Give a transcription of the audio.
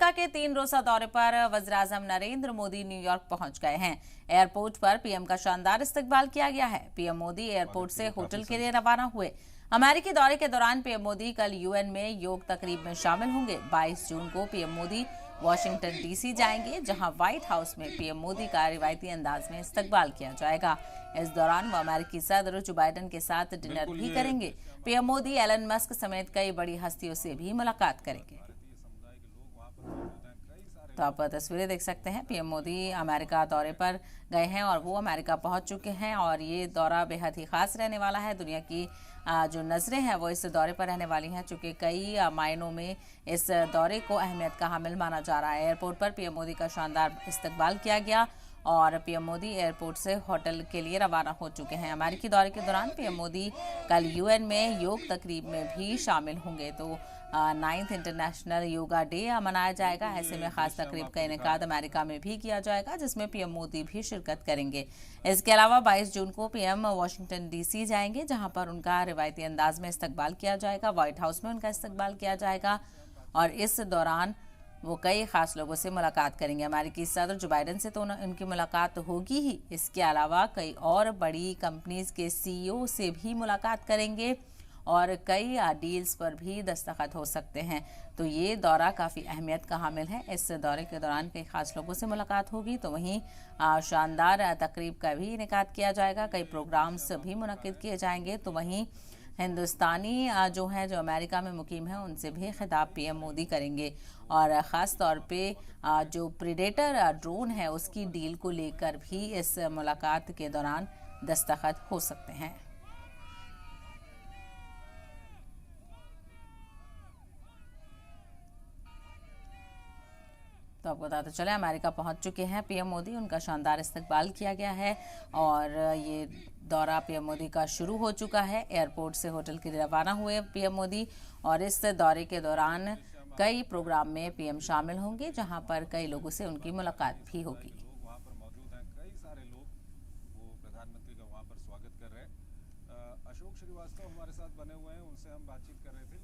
America के 3 रोजा दौरे पर वज़ीर-ए-आज़म नरेंद्र मोदी न्यूयॉर्क पहुंच गए हैं। एयरपोर्ट पर पीएम का शानदार इस्तकबाल किया गया है। पीएम मोदी एयरपोर्ट से होटल के लिए रवाना हुए। अमेरिकी दौरे के दौरान पीएम मोदी कल यूएन में योग तकरीब में शामिल होंगे। 22 जून को पीएम मोदी वाशिंगटन डीसी जाएंगे, जहां व्हाइट हाउस में पीएम मोदी का रिवायती अंदाज में इस्तकबाल किया जाएगा। इस दौरान वो अमेरिकी सदर जो बाइडेन के साथ डिनर भी करेंगे। पीएम मोदी एलन मस्क समेत कई बड़ी हस्तियों से भी मुलाकात करेंगे। तो आप तस्वीरें देख सकते हैं, पीएम मोदी अमेरिका दौरे पर गए हैं और वो अमेरिका पहुंच चुके हैं और ये दौरा बेहद ही खास रहने वाला है। दुनिया की जो नज़रें हैं वो इस दौरे पर रहने वाली हैं, चूँकि कई मायनों में इस दौरे को अहमियत का हामिल माना जा रहा है। एयरपोर्ट पर पीएम मोदी का शानदार इस्तकबाल किया गया और पीएम मोदी एयरपोर्ट से होटल के लिए रवाना हो चुके हैं। अमेरिकी दौरे के दौरान पीएम मोदी कल यूएन में योग तकरीब में भी शामिल होंगे। तो 9th इंटरनेशनल योगा डे मनाया जाएगा। ऐसे में खास तकरीब का इनेकाद अमेरिका में भी किया जाएगा, जिसमें पीएम मोदी भी शिरकत करेंगे। इसके अलावा 22 जून को पीएम वाशिंगटन डीसी जाएंगे, जहां पर उनका रिवायती अंदाज में इस्तकबाल किया जाएगा। व्हाइट हाउस में उनका इस्तकबाल किया जाएगा और इस दौरान वो कई खास लोगों से मुलाकात करेंगे। अमेरिकी सदर जो बाइडेन से तो उनकी मुलाकात होगी ही, इसके अलावा कई और बड़ी कंपनीज के सीईओ से भी मुलाकात करेंगे और कई डील्स पर भी दस्तखत हो सकते हैं। तो ये दौरा काफ़ी अहमियत का हामिल है। इस दौरे के दौरान कई खास लोगों से मुलाकात होगी, तो वहीं शानदार तकरीब का भी इनेकाद किया जाएगा। कई प्रोग्राम्स भी मुनक्किद किए जाएंगे। तो वहीं हिंदुस्तानी जो हैं, जो अमेरिका में मुकीम हैं, उनसे भी खिताब पीएम मोदी करेंगे और ख़ास तौर पे जो प्रीडेटर ड्रोन है उसकी डील को लेकर भी इस मुलाकात के दौरान दस्तखत हो सकते हैं। तो आपको बताते चले, अमेरिका पहुंच चुके हैं पीएम मोदी। उनका शानदार इस्तकबाल किया गया है और ये दौरा पीएम मोदी का शुरू हो चुका है। एयरपोर्ट से होटल के लिए रवाना हुए पीएम मोदी और इस दौरे के दौरान कई प्रोग्राम में पीएम शामिल होंगे, जहां पर कई लोगों से उनकी मुलाकात भी होगी। वहाँ पर मौजूद हैं, कई सारे लोग वो प्रधानमंत्री का वहाँ पर स्वागत कर रहे हैं। अशोक श्रीवास्तव हमारे साथ बने हुए हैं, उनसे हम बातचीत कर रहे थे।